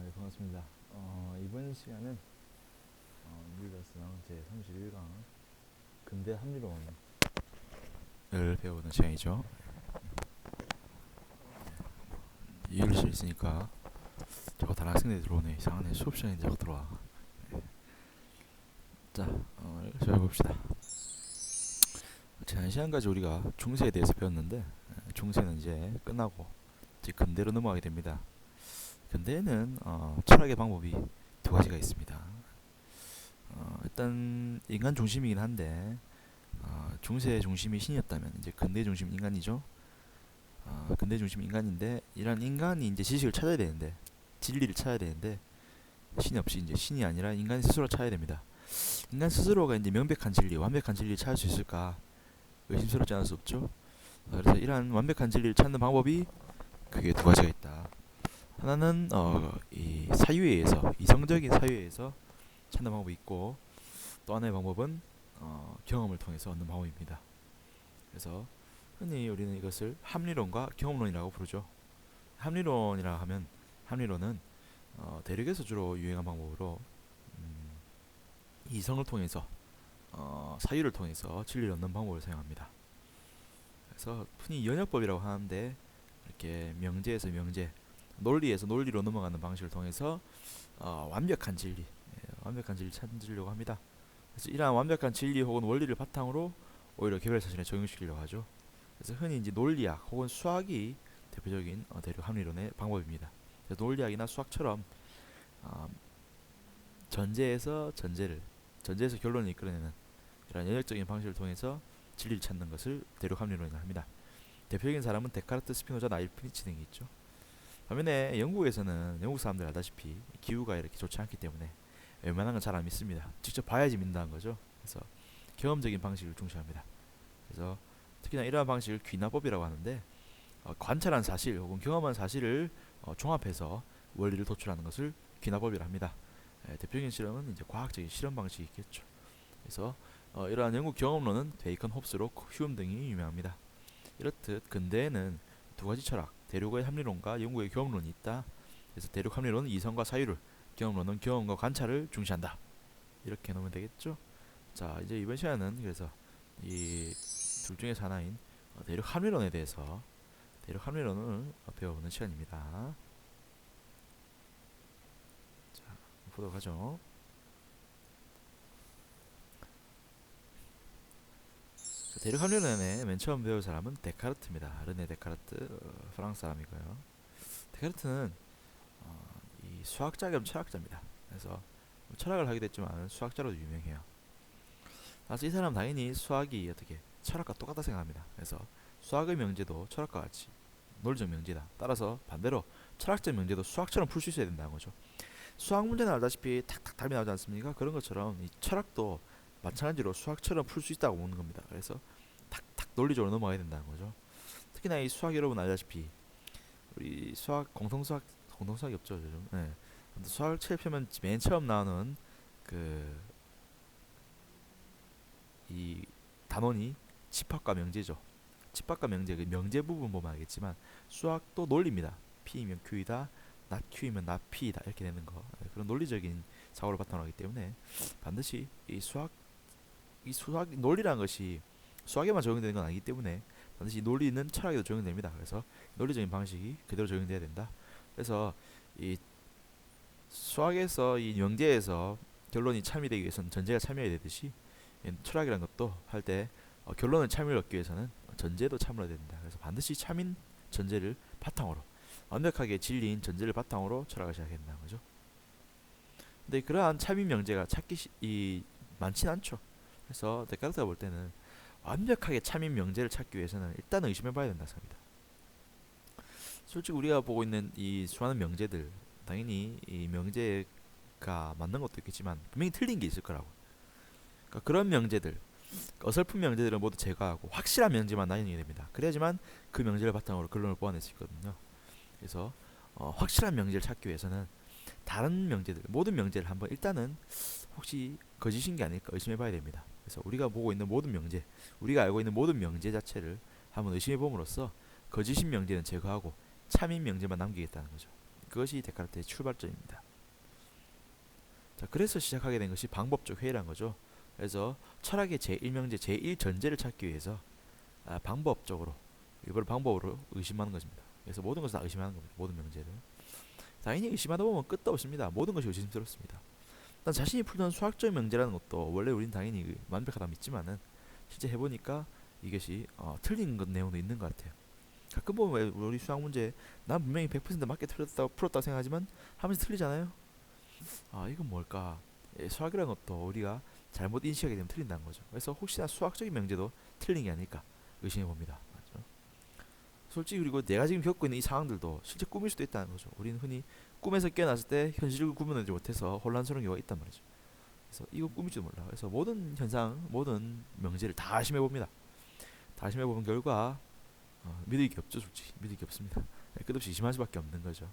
네, 반갑습니다. 이번 시간은 인류대학습강 제31강 근대 합리론을 배우는 시간이죠. 이해를 수 있으니까 자꾸 다른 학생들이 들어오네. 이상하네. 수업 시간인데 자꾸 들어와. 자, 시작해봅시다. 지난 시간까지 우리가 중세에 대해서 배웠는데 중세는 이제 끝나고 이제 근대로 넘어가게 됩니다. 근대에는 철학의 방법이 두 가지가 있습니다. 일단 인간 중심이긴 한데 중세 중심이 신이었다면 이제 근대 중심 인간이죠. 근대 중심 인간인데 이런 인간이 이제 지식을 찾아야 되는데 진리를 찾아야 되는데 신이 없이 이제 신이 아니라 인간 스스로 찾아야 됩니다. 인간 스스로가 이제 명백한 진리, 완벽한 진리를 찾을 수 있을까 의심스럽지 않을 수 없죠. 그래서 이러한 완벽한 진리를 찾는 방법이 그게 두 가지가 있다. 하나는 이 사유에서 이성적인 사유에서 찾는 방법이 있고 또 하나의 방법은 경험을 통해서 얻는 방법입니다. 그래서 흔히 우리는 이것을 합리론과 경험론이라고 부르죠. 합리론이라 하면 합리론은 대륙에서 주로 유행한 방법으로 이성을 통해서 사유를 통해서 진리를 얻는 방법을 사용합니다. 그래서 흔히 연역법이라고 하는데 이렇게 명제에서 명제, 논리에서 논리로 넘어가는 방식을 통해서 완벽한 진리, 완벽한 진리를 찾으려고 합니다. 그래서 이러한 완벽한 진리 혹은 원리를 바탕으로 오히려 개별 사실에 적용시키려고 하죠. 그래서 흔히 이제 논리학 혹은 수학이 대표적인 대륙 합리론의 방법입니다. 논리학이나 수학처럼 전제에서 결론을 이끌어내는 이런 연역적인 방식을 통해서 진리를 찾는 것을 대륙 합리론이라고 합니다. 대표적인 사람은 데카르트, 스피노자, 나일프니치 등이 있죠. 반면에 영국에서는 영국 사람들 알다시피 기후가 이렇게 좋지 않기 때문에 웬만한 건 잘 안 믿습니다. 직접 봐야지 믿는다는 거죠. 그래서 경험적인 방식을 중시합니다. 그래서 특히나 이러한 방식을 귀납법이라고 하는데 관찰한 사실 혹은 경험한 사실을 종합해서 원리를 도출하는 것을 귀납법이라 합니다. 대표적인 실험은 이제 과학적인 실험 방식이 있겠죠. 그래서 이러한 영국 경험론은 베이컨, 홉스로, 휴엄 등이 유명합니다. 이렇듯 근대에는 두 가지 철학, 대륙의 합리론과 영국의 경험론이 있다. 그래서 대륙 합리론은 이성과 사유를, 경험론은 경험과 관찰을 중시한다. 이렇게 놓으면 되겠죠. 자, 이제 이번 시간은 그래서 이 둘 중에서 하나인 대륙 합리론에 대해서 대륙 합리론을 배워보는 시간입니다. 자, 보도록 하죠. 대륙 합리론에 맨 처음 배울 사람은 데카르트입니다. 르네 데카르트, 프랑스 사람이고요. 데카르트는 이 수학자 겸 철학자입니다. 그래서 철학을 하기도 했지만 수학자로도 유명해요. 그래서 이 사람 당연히 수학이 어떻게 철학과 똑같다 생각합니다. 그래서 수학의 명제도 철학과 같이 논리적 명제다. 따라서 반대로 철학적 명제도 수학처럼 풀 수 있어야 된다는 거죠. 수학 문제는 알다시피 탁탁 답이 나오지 않습니까? 그런 것처럼 이 철학도 마찬가지로 수학처럼 풀 수 있다고 보는 겁니다. 그래서 탁탁 논리적으로 넘어가야 된다는 거죠. 특히나 이 수학 여러분 알다시피 우리 수학 공통수학이 없죠 요즘. 네. 수학을 체일 펴면 맨 처음 나오는 그 이 단원이 집합과 명제죠. 집합과 명제, 그 명제 부분 보면 알겠지만 수학도 논리입니다. P이면 Q이다, not Q이면 not P이다 이렇게 되는 거. 그런 논리적인 사고를 바탕으로 하기 때문에 반드시 이 수학 논리라는 것이 수학에만 적용되는 건 아니기 때문에 반드시 논리는 철학에도 적용됩니다. 그래서 논리적인 방식이 그대로 적용돼야 된다. 그래서 이 수학에서 이 명제에서 결론이 참여되기 위해서는 전제가 참여해야 되듯이 철학이라는 것도 할 때 결론을 참여를 얻기 위해서는 전제도 참여해야 된다. 그래서 반드시 참인 전제를 바탕으로 완벽하게 진리인 전제를 바탕으로 철학을 시작해야 된다는 거죠. 근데 그러한 참인 명제가 많진 않죠. 그래서 데카르트가 볼 때는 완벽하게 참인 명제를 찾기 위해서는 일단 의심해봐야 된다 생각합니다. 솔직히 우리가 보고 있는 이 수많은 명제들 당연히 이 명제가 맞는 것도 있겠지만 분명히 틀린 게 있을 거라고. 그러니까 그런 명제들, 어설픈 명제들은 모두 제거하고 확실한 명제만 나뉘게 됩니다. 그래야지만 그 명제를 바탕으로 결론을 뽑아낼 수 있거든요. 그래서 확실한 명제를 찾기 위해서는 다른 명제들, 모든 명제를 한번 일단은 혹시 거짓인 게 아닐까 의심해봐야 됩니다. 그래서 우리가 보고 있는 모든 명제, 우리가 알고 있는 모든 명제 자체를 한번 의심해봄으로써 거짓인 명제는 제거하고 참인 명제만 남기겠다는 거죠. 그것이 데카르트의 출발점입니다. 자, 그래서 시작하게 된 것이 방법적 회의란 거죠. 그래서 철학의 제1명제, 제1전제를 찾기 위해서 방법적으로, 이걸 방법으로 의심하는 것입니다. 그래서 모든 것을 다 의심하는 겁니다. 모든 명제를. 당연히 의심하다 보면 끝도 없습니다. 모든 것이 의심스럽습니다. 일단 자신이 풀던 수학적 명제라는 것도 원래 우리는 당연히 완벽하다 믿지만은 실제 해보니까 이것이 틀린 것 내용도 있는 것 같아요. 가끔 보면 우리 수학 문제 난 분명히 100% 맞게 풀었다고 생각하지만 하면서 틀리잖아요. 이건 뭘까? 수학이라는 것도 우리가 잘못 인식하게 되면 틀린다는 거죠. 그래서 혹시나 수학적인 명제도 틀린 게 아닐까 의심해 봅니다. 맞죠? 솔직히 그리고 내가 지금 겪고 있는 이 상황들도 실제 꿈일 수도 있다는 거죠. 우리는 흔히 꿈에서 깨어났을 때 현실을 구분하지 못해서 혼란스러운 경우가 있단 말이죠. 그래서 이건 꿈일지도 몰라. 그래서 모든 현상, 모든 명제를 다 심해 봅니다. 다 심해 보는 결과 믿을 게 없죠, 솔직히 믿을 게 없습니다. 끝없이 의심할 수밖에 없는 거죠.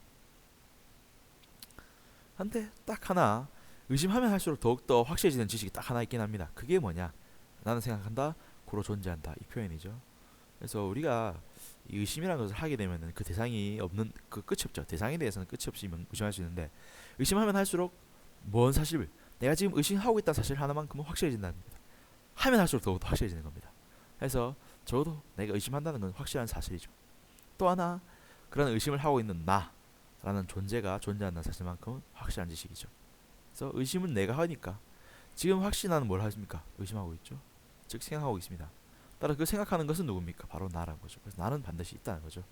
한데 딱 하나 의심하면 할수록 더욱더 확실해지는 지식이 딱 하나 있긴 합니다. 그게 뭐냐? 나는 생각한다, 고로 존재한다. 이 표현이죠. 그래서 우리가 이 의심이라는 것을 하게 되면은 그 대상이 없는 그 끝이 없죠. 대상에 대해서는 끝이 없이 의심할 수 있는데 의심하면 할수록 뭔 사실, 내가 지금 의심하고 있다는 사실 하나만큼은 확실해진다는 겁니다. 하면 할수록 더욱더 확실해지는 겁니다. 그래서 적어도 내가 의심한다는 건 확실한 사실이죠. 또 하나 그런 의심을 하고 있는 나라는 존재가 존재한다는 사실만큼은 확실한 지식이죠. 그래서 의심은 내가 하니까 지금 확실히 나는 뭘 하십니까? 의심하고 있죠. 즉 생각하고 있습니다. 따라 그 생각하는 것은 누굽니까? 바로 나라는 거죠. 그래서 나는 반드시 있다는 거죠.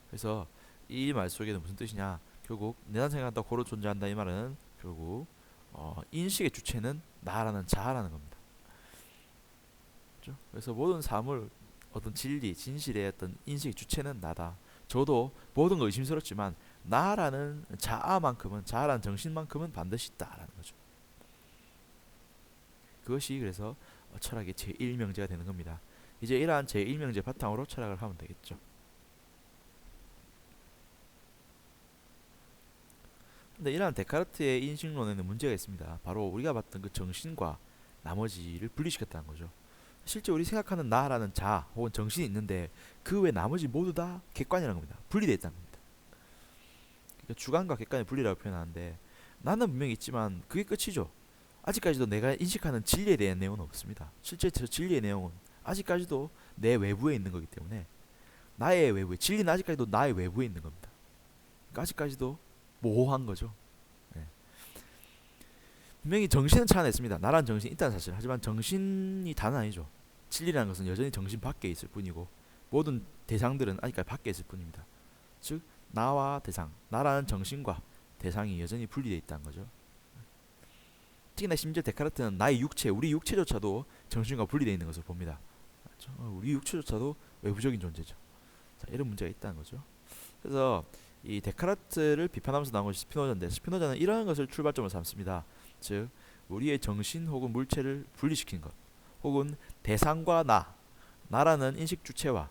그래서 이 말 속에는 무슨 뜻이냐? 결국 내가 생각한다 고로 존재한다 이 말은 결국 인식의 주체는 나라는 자아라는 겁니다. 그렇죠? 그래서 모든 사물 어떤 진리, 진실의 어떤 인식의 주체는 나다. 저도 모든 거 의심스럽지만 나라는 자아만큼은 자아라는 정신만큼은 반드시 있다라는 거죠. 그것이 그래서 철학의 제1명제가 되는 겁니다. 이제 이러한 제1명제 바탕으로 철학을 하면 되겠죠. 근데 이러한 데카르트의 인식론에는 문제가 있습니다. 바로 우리가 봤던 그 정신과 나머지를 분리시켰다는 거죠. 실제 우리 생각하는 나라는 자 혹은 정신이 있는데 그 외 나머지 모두 다 객관이라는 겁니다. 분리되어 있다는 겁니다. 그러니까 주관과 객관의 분리라고 표현하는데 나는 분명히 있지만 그게 끝이죠. 아직까지도 내가 인식하는 진리에 대한 내용은 없습니다. 실제 저 진리의 내용은 아직까지도 내 외부에 있는 거기 때문에 나의 외부에 진리는 아직까지도 나의 외부에 있는 겁니다. 그러니까 아직까지도 모호한 거죠. 네. 분명히 정신은 차안했습니다. 나란 정신이 있다는 사실. 하지만 정신이 다는 아니죠. 진리라는 것은 여전히 정신 밖에 있을 뿐이고 모든 대상들은 아직까지 밖에 있을 뿐입니다. 즉 나와 대상, 나라는 정신과 대상이 여전히 분리되어 있다는 거죠. 특히나 심지어 데카르트는 나의 육체, 우리 육체조차도 정신과 분리되어 있는 것을 봅니다. 그렇죠? 우리 육체조차도 외부적인 존재죠. 자, 이런 문제가 있다는 거죠. 그래서 이 데카르트를 비판하면서 나온 것이 스피노자인데 스피노자는 이러한 것을 출발점으로 삼습니다. 즉 우리의 정신 혹은 물체를 분리시킨 것, 혹은 대상과 나라는 인식 주체와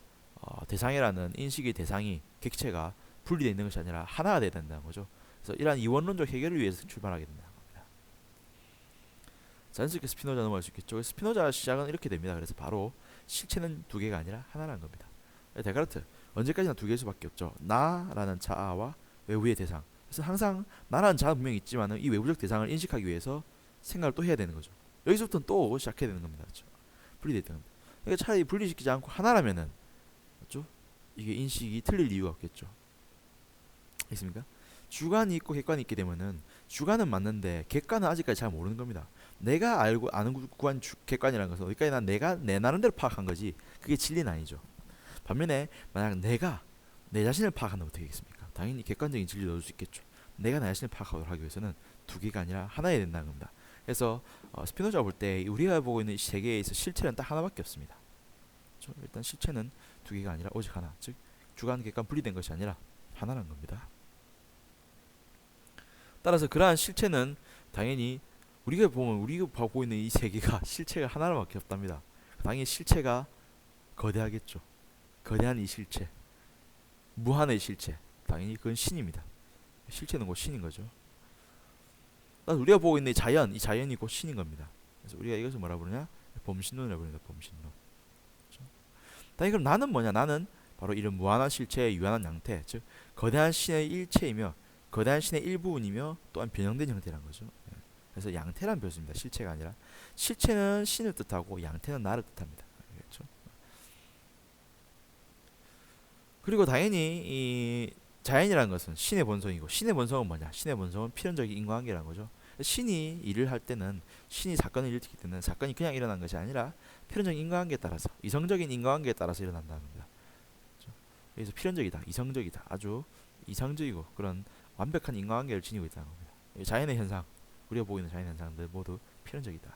대상이라는 인식의 대상이 객체가 분리되어 있는 것이 아니라 하나가 되어야 된다는 거죠. 그래서 이러한 이원론적 해결을 위해서 출발하게 된다. 자연스럽게 스피노자 넘어갈 수 있겠죠. 스피노자 시작은 이렇게 됩니다. 그래서 바로 실체는 두 개가 아니라 하나라는 겁니다. 데카르트 언제까지나 두 개일 수밖에 없죠. 나라는 자아와 외부의 대상. 그래서 항상 나라는 자아는 분명히 있지만 이 외부적 대상을 인식하기 위해서 생각을 또 해야 되는 거죠. 여기서부터는 또 시작해야 되는 겁니다. 그렇죠? 분리되어 있는 겁니다. 그러니까 차라리 분리시키지 않고 하나라면은 맞죠? 이게 인식이 틀릴 이유가 없겠죠. 있습니까? 주관이 있고 객관이 있게 되면은 주관은 맞는데 객관은 아직까지 잘 모르는 겁니다. 내가 알고 아는 구간 객관이라는 것은 어디까지나 내가 내 나름대로 파악한 거지 그게 진리는 아니죠. 반면에 만약 내가 내 자신을 파악한다면 어떻게 하겠습니까? 당연히 객관적인 진리를 얻을 수 있겠죠. 내가 내 자신을 파악하도록 하기 위해서는 두 개가 아니라 하나여야 된다는 겁니다. 그래서 스피노자가 볼 때 우리가 보고 있는 이 세계에서 실체는 딱 하나밖에 없습니다. 그렇죠? 일단 실체는 두 개가 아니라 오직 하나, 즉 주관 객관 분리된 것이 아니라 하나라는 겁니다. 따라서 그러한 실체는 당연히 우리가 보고 있는 이 세계가 실체가 하나밖에 없답니다. 당연히 실체가 거대하겠죠. 거대한 이 실체. 무한의 실체. 당연히 그건 신입니다. 실체는 곧 신인 거죠. 우리가 보고 있는 이 자연이 곧 신인 겁니다. 그래서 우리가 이것을 뭐라 부르냐? 범신론이라고 부릅니다. 범신론. 그렇죠? 당연히 그럼 나는 뭐냐? 나는 바로 이런 무한한 실체의 유한한 양태, 즉 거대한 신의 일체이며 거대한 신의 일부분이며 또한 변형된 형태란 거죠. 그래서 양태란 별수입니다. 실체가 아니라. 실체는 신을 뜻하고 양태는 나를 뜻합니다. 그렇죠? 그리고 당연히 이 자연이라는 것은 신의 본성이고, 신의 본성은 뭐냐? 신의 본성은 필연적인 인과관계라는 거죠. 신이 일을 할 때는, 신이 사건을 일으키기 때는 사건이 그냥 일어난 것이 아니라 필연적인 인과관계에 따라서, 이성적인 인과관계에 따라서 일어난다는 겁니다. 그렇죠? 그래서 필연적이다, 이성적이다, 아주 이상적이고 그런 완벽한 인과관계를 지니고 있다는 겁니다. 자연의 현상, 우리가 보고 있는 자연의 현상들 모두 필연적이다.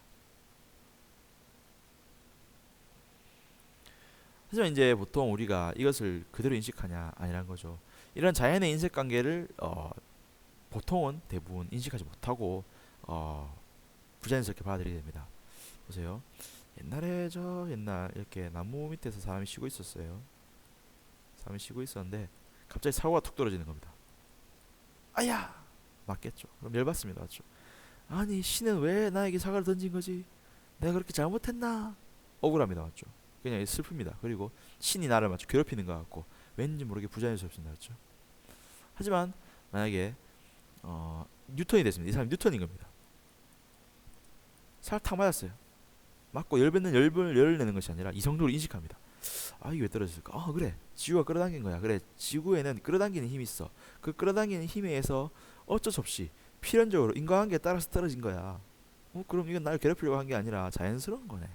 하지만 이제 보통 우리가 이것을 그대로 인식하냐 아니란 거죠. 이런 자연의 인색관계를 보통은 대부분 인식하지 못하고 부자연스럽게 받아들이게 됩니다. 보세요. 옛날 이렇게 나무 밑에서 사람이 쉬고 있었어요. 사람이 쉬고 있었는데 갑자기 사고가 툭 떨어지는 겁니다. 아야! 맞겠죠. 그럼 열받습니다. 맞죠? 아니 신은 왜 나에게 사과를 던진 거지? 내가 그렇게 잘못했나? 억울합니다. 맞죠? 그냥 슬픕니다. 그리고 신이 나를 맞죠 괴롭히는 것 같고 왠지 모르게 부자연스럽습니다. 맞죠? 하지만 만약에 뉴턴이 됐습니다. 이 사람이 뉴턴인 겁니다. 살 탁 맞았어요. 맞고 열을 내는 것이 아니라 이성적으로 인식합니다. 아 이게 왜 떨어졌을까? 아 그래 지구가 끌어당긴 거야. 그래 지구에는 끌어당기는 힘이 있어. 그 끌어당기는 힘에 의해서 어쩔 수 없이 필연적으로 인과관계에 따라서 떨어진 거야. 그럼 이건 나를 괴롭히려고 한 게 아니라 자연스러운 거네.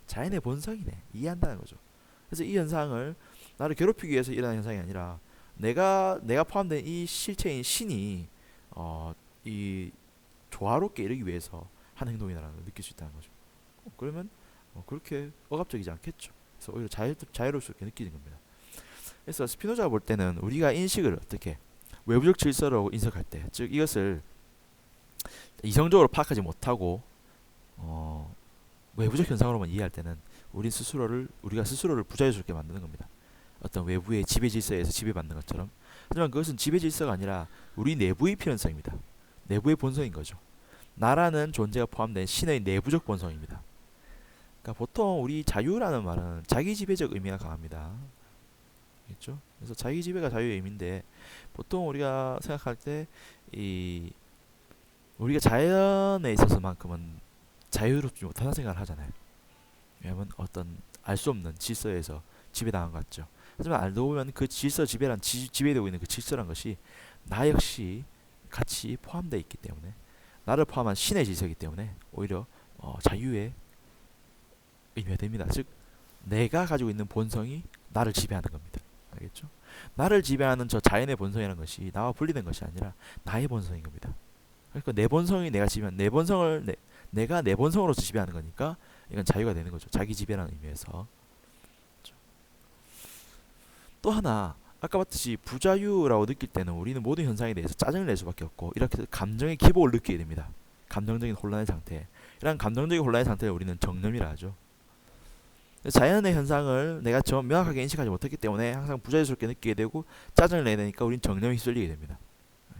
자연의 본성이네. 이해한다는 거죠. 그래서 이 현상을 나를 괴롭히기 위해서 일어나는 현상이 아니라 내가 포함된 이 실체인 신이 이 조화롭게 이르기 위해서 하는 행동이라는 걸 느낄 수 있다는 거죠. 그러면 그렇게 억압적이지 않겠죠. 그래서 오히려 자유롭게 느끼는 겁니다. 그래서 스피노자가 볼 때는 우리가 인식을 어떻게 외부적 질서라고 인식할 때, 즉 이것을 이성적으로 파악하지 못하고 외부적 현상으로만 이해할 때는 우리가 스스로를 부자연스럽게 만드는 겁니다. 어떤 외부의 지배 질서에서 지배받는 것처럼. 하지만 그것은 지배 질서가 아니라 우리 내부의 필연성입니다. 내부의 본성인 거죠. 나라는 존재가 포함된 신의 내부적 본성입니다. 그러니까 보통 우리 자유라는 말은 자기 지배적 의미가 강합니다. 그렇죠? 그래서 자기 지배가 자유의 의미인데 보통 우리가 생각할 때 우리가 자연에 있어서만큼은 자유롭지 못하다는 생각을 하잖아요. 왜냐하면 어떤 알 수 없는 질서에서 지배당한 것 같죠. 하지만 알고 보면 그 질서 지배되고 있는 그 질서란 것이 나 역시 같이 포함되어 있기 때문에, 나를 포함한 신의 질서이기 때문에 오히려 자유의 의미가 됩니다. 즉 내가 가지고 있는 본성이 나를 지배하는 겁니다. 알겠죠? 나를 지배하는 저 자연의 본성이라는 것이 나와 분리된 것이 아니라 나의 본성인 겁니다. 그러니까 내 본성이 내가 지배한 내 본성을 내가 내 본성으로서 지배하는 거니까 이건 자유가 되는 거죠. 자기 지배라는 의미에서. 그렇죠? 또 하나 아까 봤듯이 부자유라고 느낄 때는 우리는 모든 현상에 대해서 짜증을 낼 수밖에 없고 이렇게 감정의 기복을 느끼게 됩니다. 감정적인 혼란의 상태. 이런 감정적인 혼란의 상태를 우리는 정념이라 하죠. 자연의 현상을 내가 명확하게 인식하지 못했기 때문에 항상 부자연스럽게 느끼게 되고 짜증을 내야 되니까 우린 정념에 휩쓸리게 됩니다.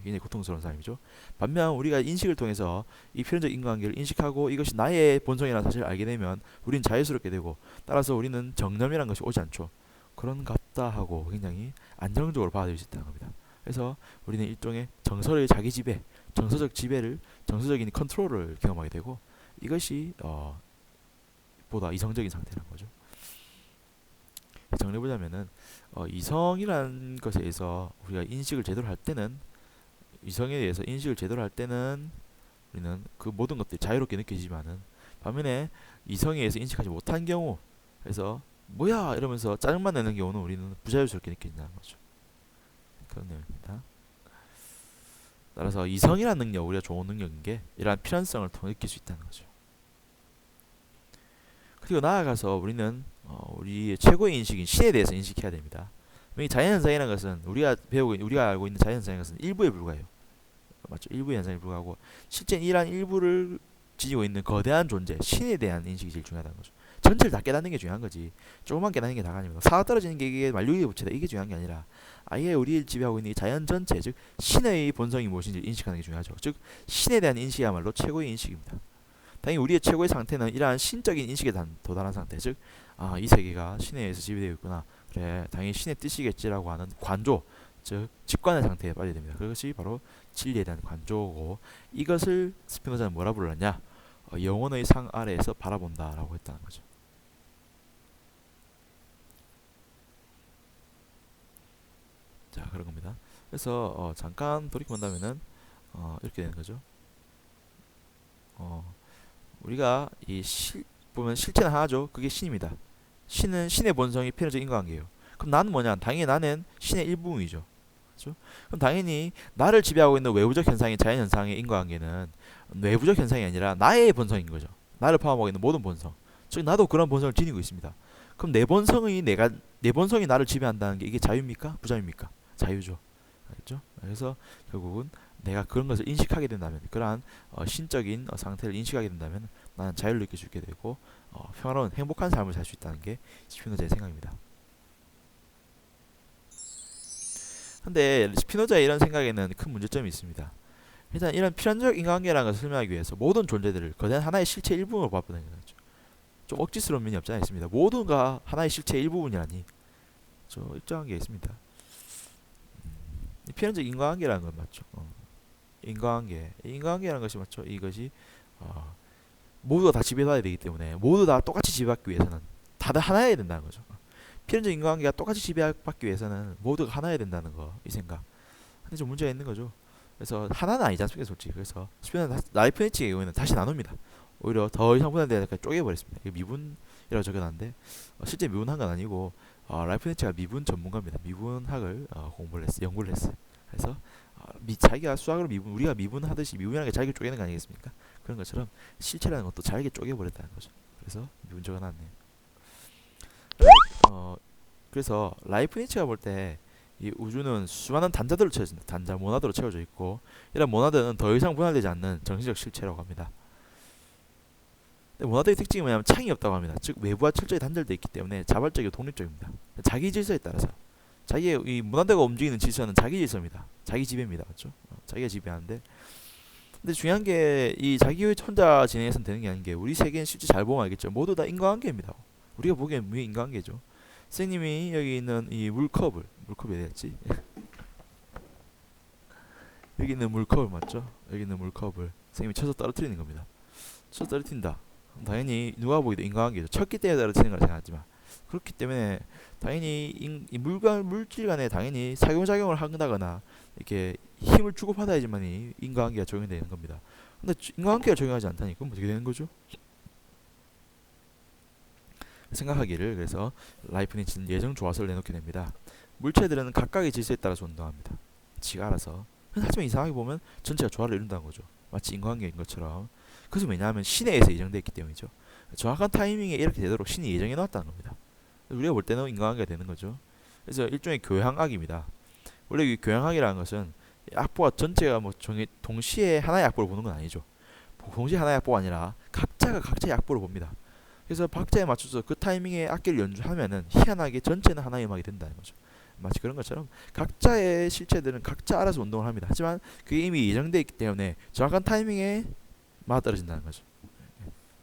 굉장히 고통스러운 삶이죠. 반면 우리가 인식을 통해서 이 필연적 인과관계를 인식하고 이것이 나의 본성이라는 사실을 알게 되면 우린 자유스럽게 되고 따라서 우리는 정념이라는 것이 오지 않죠. 그런갑다 하고 굉장히 안정적으로 받아들일 수 있다는 겁니다. 그래서 우리는 일종의 정서의 자기 지배, 정서적인 컨트롤을 경험하게 되고 이것이 보다 이성적인 상태라는 거죠. 정리해보자면은 이성이라는 것에 의해서 우리가 인식을 제대로 할 때는 이성에 대해서 인식을 제대로 할 때는 우리는 그 모든 것들이 자유롭게 느껴지지만은 반면에 이성에 의해서 인식하지 못한 경우 그래서 뭐야 이러면서 짜증만 내는 경우는 우리는 부자유스럽게 느껴진다는 거죠. 그런 내용입니다. 따라서 이성이라는 능력 우리가 좋은 능력인 게 이러한 필연성을 통해 느낄 수 있다는 거죠. 그리고 나아가서 우리는 우리의 최고의 인식인 신에 대해서 인식해야 됩니다. 이 자연현상이라는 것은 우리가 알고 있는 자연현상이라는 것은 일부에 불과해요. 맞죠? 일부의 현상에 불과하고 실제 이러한 일부를 지니고 있는 거대한 존재, 신에 대한 인식이 제일 중요하다는 거죠. 전체를 다 깨닫는 게 중요한 거지. 조금만 깨닫는 게 다가 아닙니다. 사가 떨어지는 게 이게 만류의 부채다. 이게 중요한 게 아니라 아예 우리를 지배하고 있는 이 자연 전체, 즉 신의 본성이 무엇인지 인식하는 게 중요하죠. 즉 신에 대한 인식이야말로 최고의 인식입니다. 당연히 우리의 최고의 상태는 이러한 신적인 인식에 도달한 상태, 즉 이 세계가 신에 의해서 지배되어 있구나, 그래 당연히 신의 뜻이겠지라고 하는 관조, 즉 직관의 상태에 빠져야 됩니다. 그것이 바로 진리에 대한 관조고, 이것을 스피노자는 뭐라 불렀냐, 영혼의 상 아래에서 바라본다라고 했다는 거죠. 자, 그런 겁니다. 그래서 잠깐 돌이켜본다면은 이렇게 되는 거죠. 우리가 보면 실체는 하나죠. 그게 신입니다. 신은 신의 본성이 필연적 인과관계예요. 그럼 나는 뭐냐? 당연히 나는 신의 일부이죠. 그렇죠? 그럼 당연히 나를 지배하고 있는 외부적 현상인 자연 현상의 인과관계는 외부적 현상이 아니라 나의 본성인 거죠. 나를 포함하고 있는 모든 본성. 즉 나도 그런 본성을 지니고 있습니다. 그럼 내 본성이 나를 지배한다는 게 이게 자유입니까? 부자유입니까? 자유죠. 알겠죠? 그래서 결국은 내가 그런 것을 인식하게 된다면, 그러한 신적인 상태를 인식하게 된다면 나는 자유를 느낄 수 있게 되고 평화로운 행복한 삶을 살 수 있다는 게 스피노자의 생각입니다. 근데 스피노자의 이런 생각에는 큰 문제점이 있습니다. 일단 이런 필연적 인과관계라는 것을 설명하기 위해서 모든 존재들을 거대한 하나의 실체 일부분으로 바꾸는 거죠. 좀 억지스러운 면이 없지 않아 있습니다. 모두가 하나의 실체의 일부분이라니 좀 일정한 게 있습니다. 필연적 인과관계라는 건 맞죠. 인과관계라는 것이 맞죠. 이것이 모두가 다 지배받아야 되기 때문에 모두 다 똑같이 지배받기 위해서는 다들 하나여야 된다는 거죠. 필연적 인과관계가 똑같이 지배받기 위해서는 모두가 하나여야 된다는 거, 이 생각. 근데 좀 문제가 있는 거죠. 그래서 하나는 아니지 않습니까, 솔직히. 그래서 라이프니츠의 경우에는 다시 나눕니다. 오히려 더 이상 분할되니까 쪼개버렸습니다. 이게 미분이라고 적어놨는데 실제 미분한 건 아니고 라이프니츠가 미분 전문가입니다. 미분학을 연구를 했어요. 그래서 자기가 수학으로 우리가 미분하듯이 미분이라는 게 잘게 쪼개는 거 아니겠습니까? 그런 것처럼 실체라는 것도 잘게 쪼개버렸다는 거죠. 그래서 미분 적어놨네요. 그래서 라이프니츠가 볼 때 이 우주는 수많은 단자들로 채워진다. 단자 모나드로 채워져 있고, 이런 모나드는 더 이상 분할되지 않는 정신적 실체라고 합니다. 모나드의 특징이 뭐냐면 창이 없다고 합니다. 즉 외부와 철저히 단절되어 있기 때문에 자발적이고 독립적입니다. 자기 질서에 따라서 자기의 이 모나드가 움직이는 질서는 자기 질서입니다. 자기 지배입니다. 맞죠? 자기가 지배하는데, 근데 중요한 게 이 자기 혼자 진행해서는 되는 게 아닌 게, 우리 세계는 실제 잘 보면 알겠죠. 모두 다 인과관계입니다. 우리가 보기엔 인과관계죠. 선생님이 여기 있는 이 물컵이 어디 갔지? 여기 있는 물컵을 맞죠? 여기 있는 물컵을 선생님이 쳐서 떨어뜨리는 겁니다. 쳐서 떨어뜨린다. 당연히 누가 보기도 인과관계죠. 쳤기 때문에 떨어뜨리는 걸 생각하지만, 그렇기 때문에 당연히 이 물질 간에 당연히 상호작용을 한다거나 이렇게 힘을 주고받아야지만이 인과관계가 적용되는 겁니다. 근데 인과관계가 적용하지 않다니 그럼 어떻게 되는 거죠? 생각하기를, 그래서 라이프니츠는 예정 조화설을 내놓게 됩니다. 물체들은 각각의 질서에 따라서 운동합니다. 지가 알아서. 하지만 이상하게 보면 전체가 조화를 이룬다는 거죠. 마치 인과관계인 것처럼. 그것은 왜냐하면 신에 의해서 예정되어 있기 때문이죠. 정확한 타이밍에 이렇게 되도록 신이 예정해 놓았다는 겁니다. 우리가 볼 때는 인과관계가 되는 거죠. 그래서 일종의 교향악입니다. 원래 이 교향악이라는 것은 악보가 전체가 동시에 하나의 악보를 보는 건 아니죠. 동시에 하나의 악보가 아니라 각자가 각자의 악보를 봅니다. 그래서 박자에 맞춰서 그 타이밍에 악기를 연주하면은 희한하게 전체는 하나의 음악이 된다는 거죠. 마치 그런 것처럼 각자의 실체들은 각자 알아서 운동을 합니다. 하지만 그게 이미 예정되어 있기 때문에 정확한 타이밍에 맞아떨어진다는 거죠.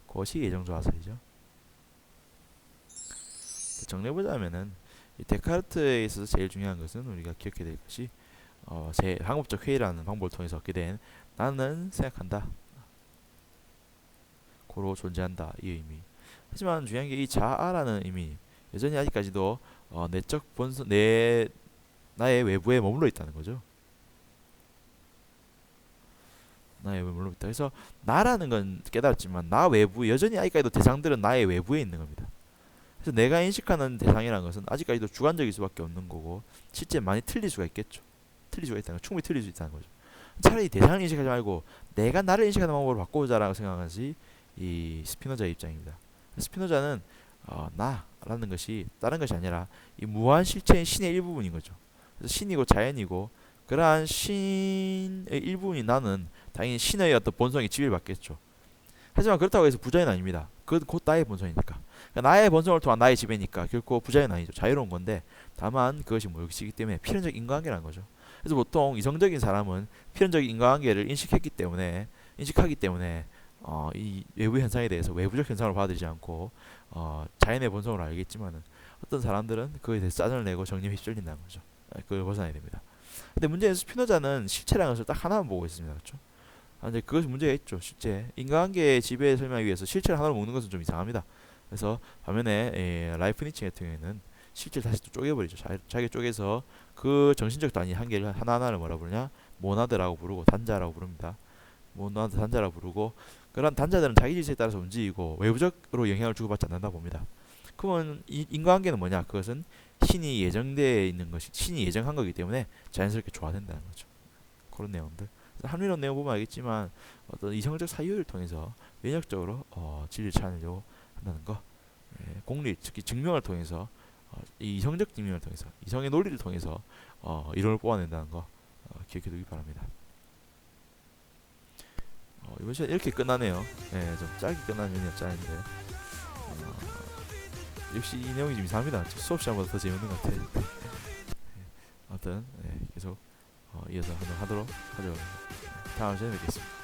그것이 예정조화설이죠. 정리해보자면은 데카르트에 있어서 제일 중요한 것은 우리가 기억해야 될 것이 제 방법적 회의라는 방법을 통해서 얻게 된 나는 생각한다, 고로 존재한다, 이 의미. 하지만 중요한 게 이 자아라는 의미, 여전히 아직까지도 내적 본성, 나의 외부에 머물러 있다는 거죠. 나의 외부에 머물러 있다. 그래서 나라는 건 깨달았지만 나 외부, 여전히 아직까지도 대상들은 나의 외부에 있는 겁니다. 그래서 내가 인식하는 대상이라는 것은 아직까지도 주관적일 수밖에 없는 거고, 실제 많이 틀릴 수가 있겠죠. 틀릴 수가 있다는 거, 충분히 틀릴 수 있다는 거죠. 차라리 대상을 인식하지 말고 내가 나를 인식하는 방법으로 바꿔보자라고 생각하는 것이 이 스피노자의 입장입니다. 스피노자는 나라는 것이 다른 것이 아니라 이 무한 실체인 신의 일부분인 거죠. 그래서 신이고 자연이고, 그러한 신의 일부분인 나는 당연히 신의 어떤 본성에 지배를 받겠죠. 하지만 그렇다고 해서 부자는 아닙니다. 그건 곧 나의 본성이니까. 그러니까 나의 본성을 통한 나의 지배니까 결코 부자유는 아니죠. 자유로운 건데 다만 그것이 모욕이기 때문에 필연적 인과관계라는 거죠. 그래서 보통 이성적인 사람은 필연적인 인과관계를 인식하기 때문에 이 외부 현상에 대해서 외부적 현상으로 받아들이지 않고 자연의 본성으로 알겠지만은 어떤 사람들은 그거에 대해서 짜증을 내고 정념에 휩쓸린다는 거죠. 그걸 벗어나야 됩니다. 근데 문제는 스피노자는 실체라는 것을 딱 하나만 보고 있습니다. 그렇죠? 근데 그것이 문제가 있죠. 실제 인간관계의 지배를 설명하기 위해서 실체를 하나로 먹는 것은 좀 이상합니다. 그래서 반면에 라이프니치 같은 경우에는 실체를 다시 또 쪼개버리죠. 자기 쪼개서 그 정신적 단위 한 개를 하나하나를 뭐라 부르냐? 모나드라고 부르고 단자라고 부릅니다. 모나드 단자라고 부르고 그런 단자들은 자기 질서에 따라서 움직이고 외부적으로 영향을 주고받지 않는다 봅니다. 그러면 이 인과관계는 뭐냐? 그것은 신이 예정되어 있는 것이 신이 예정한 거기 때문에 자연스럽게 조화된다는 거죠. 그런 내용들. 한민론 내용 보면 알겠지만 어떤 이성적 사유를 통해서 면역적으로 진리를 찾으려고 한다는 거. 공리 특히 증명을 통해서 이 이성적 증명을 통해서 이성의 논리를 통해서 이론을 뽑아낸다는 거 기억해두기 바랍니다. 이번 시간 이렇게 끝나네요. 좀 짧게 끝나는 면이 짧은데 역시 이 내용이 좀 이상합니다. 수업 시간보다 더 재밌는 것 같아요. 아무튼 계속 이어서 한번 하도록 하죠. 다음 시간에 뵙겠습니다.